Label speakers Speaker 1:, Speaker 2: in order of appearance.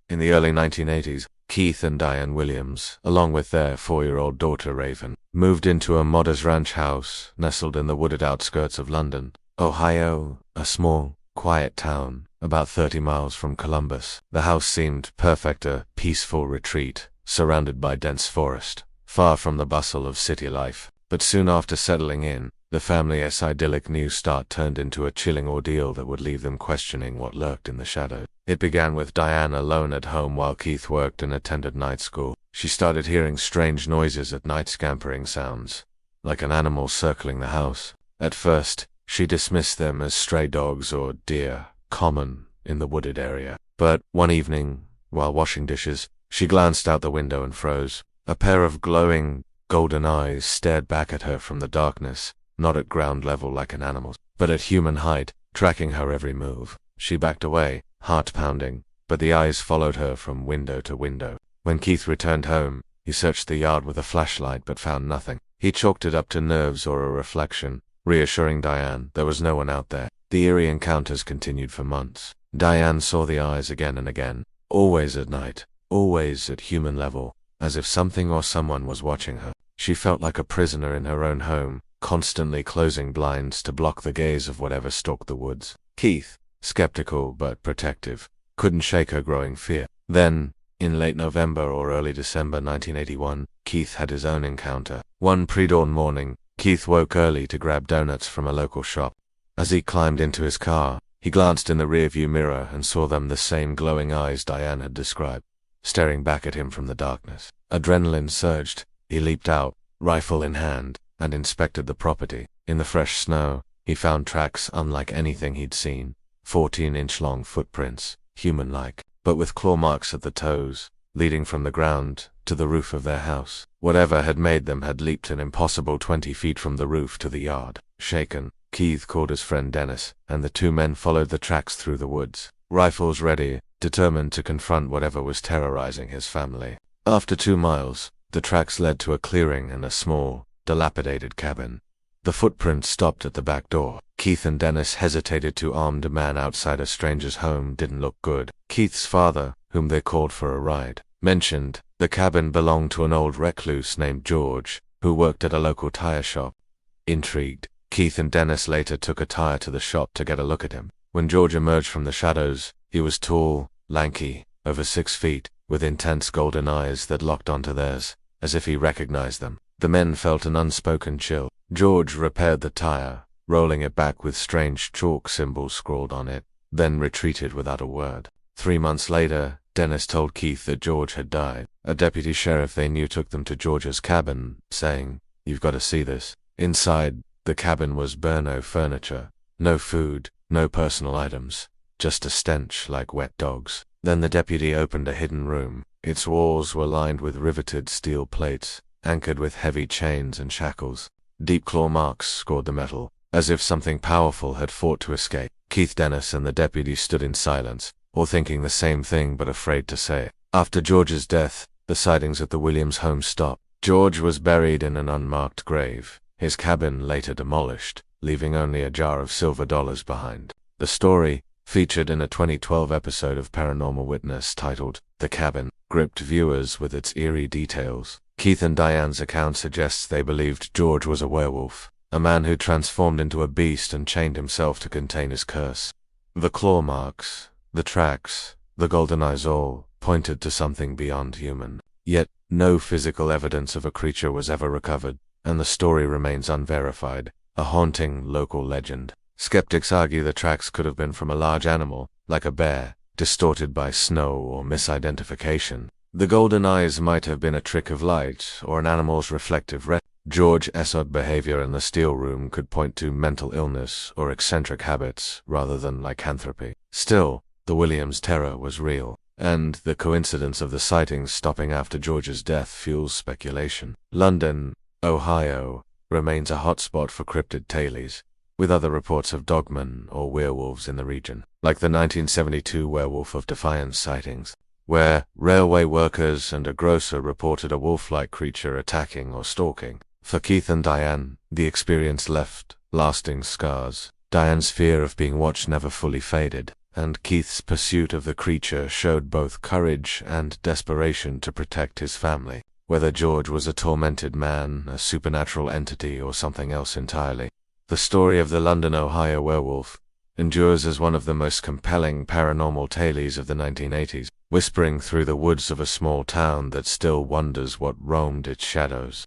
Speaker 1: In the early 1980s, Keith and Diane Williams, along with their 4-year-old daughter Raven, moved into a modest ranch house nestled in the wooded outskirts of London, Ohio, a small, quiet town about 30 miles from Columbus. The house seemed perfect, a peaceful retreat, surrounded by dense forest, far from the bustle of city life. But soon after settling in, the family's idyllic new start turned into a chilling ordeal that would leave them questioning what lurked in the shadows. It began with Diane alone at home while Keith worked and attended night school. She started hearing strange noises at night, scampering sounds, like an animal circling the house. At first, she dismissed them as stray dogs or deer, common in the wooded area. But one evening, while washing dishes, she glanced out the window and froze. A pair of glowing, golden eyes stared back at her from the darkness, not at ground level like an animal's, but at human height, tracking her every move. She backed away, heart pounding, but the eyes followed her from window to window. When Keith returned home, he searched the yard with a flashlight but found nothing. He chalked it up to nerves or a reflection, reassuring Diane there was no one out there. The eerie encounters continued for months. Diane saw the eyes again and again, always at night, always at human level, as if something or someone was watching her. She felt like a prisoner in her own home, constantly closing blinds to block the gaze of whatever stalked the woods. Keith, skeptical but protective, couldn't shake her growing fear. Then, in late November or early December 1981, Keith had his own encounter. One pre-dawn morning, Keith woke early to grab donuts from a local shop. As he climbed into his car, he glanced in the rearview mirror and saw them the same glowing eyes Diane had described, staring back at him from the darkness. Adrenaline surged. He leaped out, rifle in hand, and inspected the property. In the fresh snow, he found tracks unlike anything he'd seen. 14-inch-long footprints, human-like, but with claw marks at the toes, leading from the ground to the roof of their house. Whatever had made them had leaped an impossible 20 feet from the roof to the yard. Shaken, Keith called his friend Dennis, and the two men followed the tracks through the woods, rifles ready, determined to confront whatever was terrorizing his family. After 2 miles, the tracks led to a clearing and a small, dilapidated cabin. The footprints stopped at the back door. Keith and Dennis hesitated. To armed man outside a stranger's home didn't look good. Keith's father, whom they called for a ride, mentioned the cabin belonged to an old recluse named George, who worked at a local tire shop. Intrigued, Keith and Dennis later took a tire to the shop to get a look at him. When George emerged from the shadows, he was tall, lanky, over 6 feet, with intense golden eyes that locked onto theirs, as if he recognized them. The men felt an unspoken chill. George repaired the tire, rolling it back with strange chalk symbols scrawled on it, then retreated without a word. 3 months later, Dennis told Keith that George had died. A deputy sheriff they knew took them to George's cabin, saying, "You've got to see this." Inside, the cabin was bare, no furniture, no food, no personal items, just a stench like wet dogs. Then the deputy opened a hidden room. Its walls were lined with riveted steel plates, anchored with heavy chains and shackles. Deep claw marks scored the metal, as if something powerful had fought to escape. Keith, Dennis, and the deputy stood in silence, all thinking the same thing but afraid to say it. After George's death, the sightings at the Williams home stopped. George was buried in an unmarked grave, his cabin later demolished, leaving only a jar of silver dollars behind. The story, featured in a 2012 episode of Paranormal Witness titled The Cabin, gripped viewers with its eerie details. Keith and Diane's account suggests they believed George was a werewolf, a man who transformed into a beast and chained himself to contain his curse. The claw marks, the tracks, the golden eyes all pointed to something beyond human. Yet, no physical evidence of a creature was ever recovered, and the story remains unverified, a haunting local legend. Skeptics argue the tracks could have been from a large animal, like a bear, distorted by snow or misidentification. The golden eyes might have been a trick of light or an animal's reflective retina. George's odd behavior in the steel room could point to mental illness or eccentric habits rather than lycanthropy. Still, the Williams terror was real, and the coincidence of the sightings stopping after George's death fuels speculation. London, Ohio, remains a hotspot for cryptid tales, with other reports of dogmen or werewolves in the region, like the 1972 Werewolf of Defiance sightings, where railway workers and a grocer reported a wolf-like creature attacking or stalking. For Keith and Diane, the experience left lasting scars. Diane's fear of being watched never fully faded, and Keith's pursuit of the creature showed both courage and desperation to protect his family. Whether George was a tormented man, a supernatural entity, or something else entirely, the story of the London, Ohio werewolf endures as one of the most compelling paranormal tales of the 1980s, whispering through the woods of a small town that still wonders what roamed its shadows.